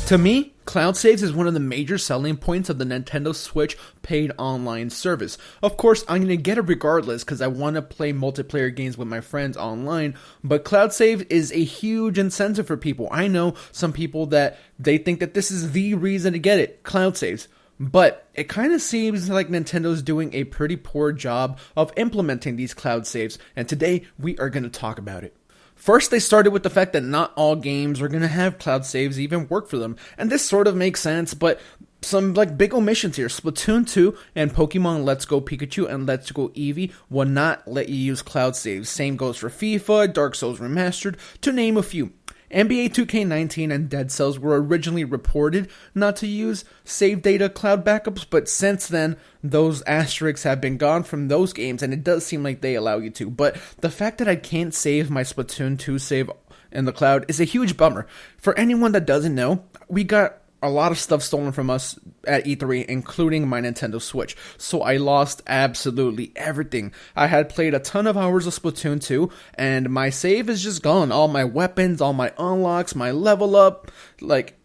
To me, cloud saves is one of the major selling points of the Nintendo Switch paid online service. Of course, I'm going to get it regardless because I want to play multiplayer games with my friends online, but cloud save is a huge incentive for people. I know some people that they think that this is the reason to get it, cloud saves. But it kind of seems like Nintendo's doing a pretty poor job of implementing these cloud saves, and today we are going to talk about it. First, they started with the fact that not all games are going to have cloud saves even work for them. And this sort of makes sense, but some big omissions here. Splatoon 2 and Pokemon Let's Go Pikachu and Let's Go Eevee will not let you use cloud saves. Same goes for FIFA, Dark Souls Remastered, to name a few. NBA 2K19 and Dead Cells were originally reported not to use save data cloud backups, but since then, those asterisks have been gone from those games, and it does seem like they allow you to. But the fact that I can't save my Splatoon 2 save in the cloud is a huge bummer. For anyone that doesn't know, we got a lot of stuff stolen from us at E3, including my Nintendo Switch. So I lost absolutely everything. I had played a ton of hours of Splatoon 2, and my save is just gone. All my weapons, all my unlocks, my level up,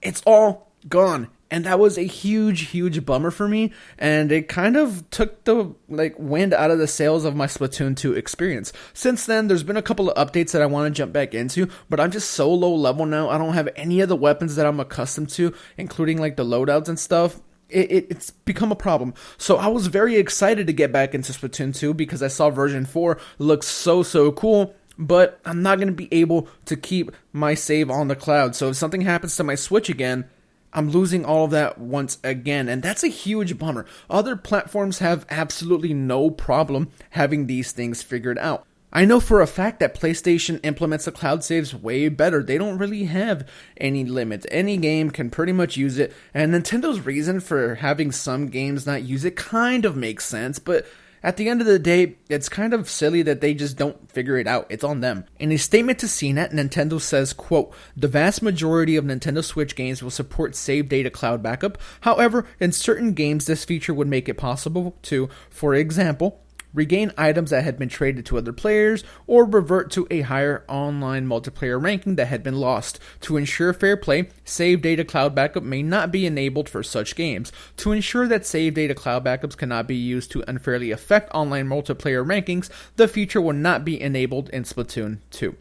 it's all gone. And that was a huge bummer for me, and it kind of took the wind out of the sails of my Splatoon 2 experience. Since then, there's been a couple of updates that I want to jump back into, but I'm just so low level now. I don't have any of the weapons that I'm accustomed to, including the loadouts and stuff. It's become a problem. So I was very excited to get back into Splatoon 2 because I saw version 4 look so cool. But I'm not going to be able to keep my save on the cloud. So if something happens to my Switch again, I'm losing all of that once again, and that's a huge bummer. Other platforms have absolutely no problem having these things figured out. I know for a fact that PlayStation implements the cloud saves way better. They don't really have any limits. Any game can pretty much use it, and Nintendo's reason for having some games not use it kind of makes sense, but at the end of the day, it's kind of silly that they just don't figure it out. It's on them. In a statement to CNET, Nintendo says, quote, "The vast majority of Nintendo Switch games will support save data cloud backup. However, in certain games, this feature would make it possible to, for example, regain items that had been traded to other players, or revert to a higher online multiplayer ranking that had been lost. To ensure fair play, save data cloud backup may not be enabled for such games. To ensure that save data cloud backups cannot be used to unfairly affect online multiplayer rankings, the feature will not be enabled in Splatoon 2.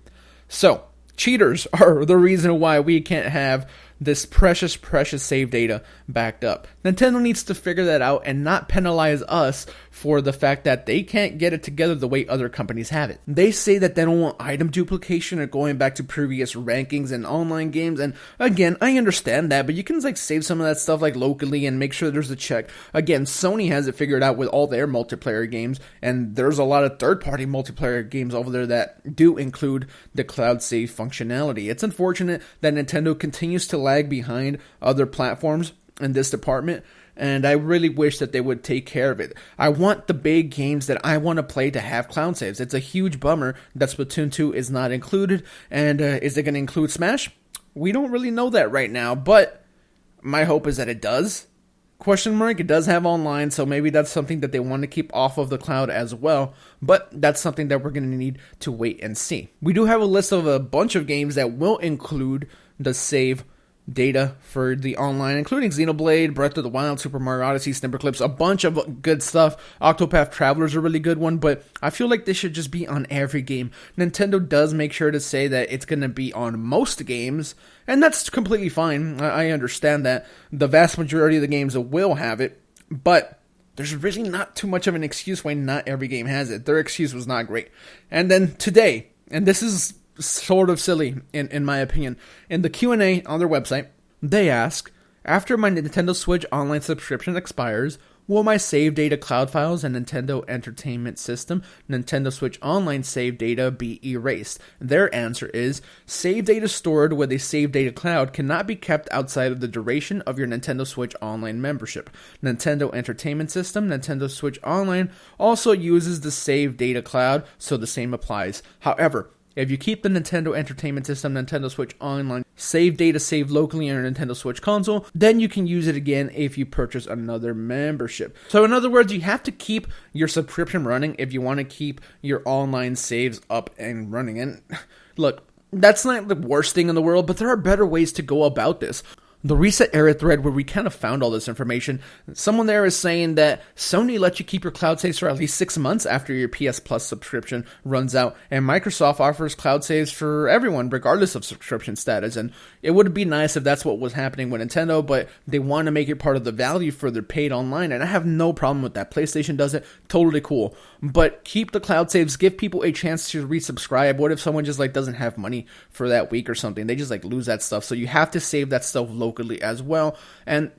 So, cheaters are the reason why we can't have this precious save data backed up. Nintendo needs to figure that out and not penalize us for the fact that they can't get it together the way other companies have it. They say that they don't want item duplication or going back to previous rankings in online games, and again, I understand that, but you can save some of that stuff locally and make sure there's a check. Again, Sony has it figured out with all their multiplayer games, and there's a lot of third-party multiplayer games over there that do include the cloud save functionality. It's unfortunate that Nintendo continues to lag behind other platforms in this department, and I really wish that they would take care of it. I want the big games that I want to play to have cloud saves. It's a huge bummer that Splatoon 2 is not included, and is it going to include Smash? We don't really know that right now, but my hope is that it does. Question mark, it does have online, so maybe that's something that they want to keep off of the cloud as well, but that's something that we're going to need to wait and see. We do have a list of a bunch of games that will include the save data for the online, including Xenoblade, Breath of the Wild, Super Mario Odyssey, Snipperclips, a bunch of good stuff. Octopath Traveler is a really good one, but I feel like this should just be on every game. Nintendo does make sure to say that it's going to be on most games, and that's completely fine. I understand that. The vast majority of the games will have it, but there's really not too much of an excuse why not every game has it. Their excuse was not great. And then today, and this is sort of silly in my opinion, in the Q&A on their website, they ask, after my Nintendo Switch online subscription expires, will my save data cloud files and Nintendo Entertainment System, Nintendo Switch Online save data be erased? Their answer is, save data stored with a save data cloud cannot be kept outside of the duration of your Nintendo Switch Online membership. Nintendo Entertainment System, Nintendo Switch Online also uses the save data cloud, so the same applies. However, if you keep the Nintendo Entertainment System, Nintendo Switch Online save data saved locally on your Nintendo Switch console, then you can use it again if you purchase another membership. So in other words, you have to keep your subscription running if you want to keep your online saves up and running. And look, that's not the worst thing in the world, but there are better ways to go about this. the Reset Era thread where we kind of found all this information, someone there is saying that Sony lets you keep your cloud saves for at least 6 months after your PS Plus subscription runs out, and Microsoft offers cloud saves for everyone regardless of subscription status. And it would be nice if that's what was happening with Nintendo, but they want to make it part of the value for their paid online, and I have no problem with that. PlayStation does it, totally cool. But keep the cloud saves, give people a chance to resubscribe. What if someone just doesn't have money for that week or something? They just lose that stuff. So you have to save that stuff locally as well. And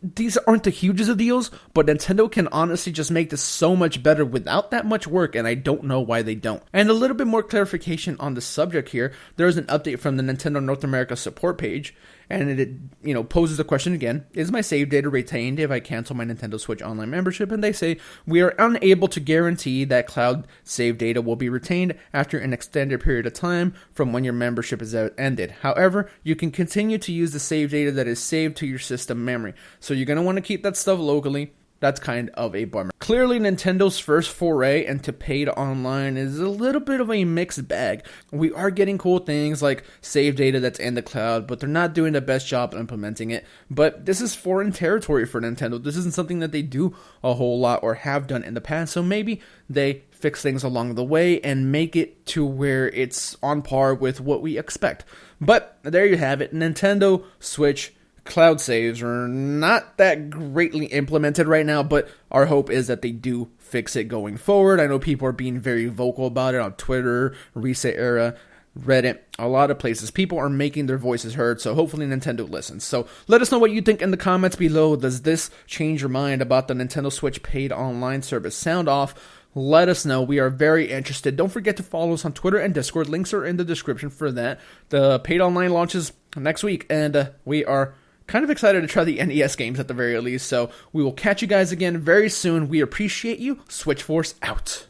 these aren't the hugest of deals, but Nintendo can honestly just make this so much better without that much work, and I don't know why they don't. And a little bit more clarification on the subject here. There is an update from the Nintendo North America support page, and it poses the question again: is my save data retained if I cancel my Nintendo Switch Online membership? And they say, we are unable to guarantee that cloud save data will be retained after an extended period of time from when your membership is ended. However, you can continue to use the save data that is saved to your system memory. So you're going to want to keep that stuff locally. That's kind of a bummer. Clearly, Nintendo's first foray into paid online is a little bit of a mixed bag. We are getting cool things like save data that's in the cloud, but they're not doing the best job implementing it. But this is foreign territory for Nintendo. This isn't something that they do a whole lot or have done in the past, so maybe they fix things along the way and make it to where it's on par with what we expect. But there you have it. Nintendo Switch cloud saves are not that greatly implemented right now, but our hope is that they do fix it going forward. I know people are being very vocal about it on Twitter, Reset Era, Reddit, a lot of places. People are making their voices heard, so hopefully Nintendo listens. So let us know what you think in the comments below. Does this change your mind about the Nintendo Switch paid online service? Sound off. Let us know. We are very interested. Don't forget to follow us on Twitter and Discord. Links are in the description for that. The paid online launches next week, and we are kind of excited to try the NES games at the very least. So we will catch you guys again very soon. We appreciate you. Switch Force out.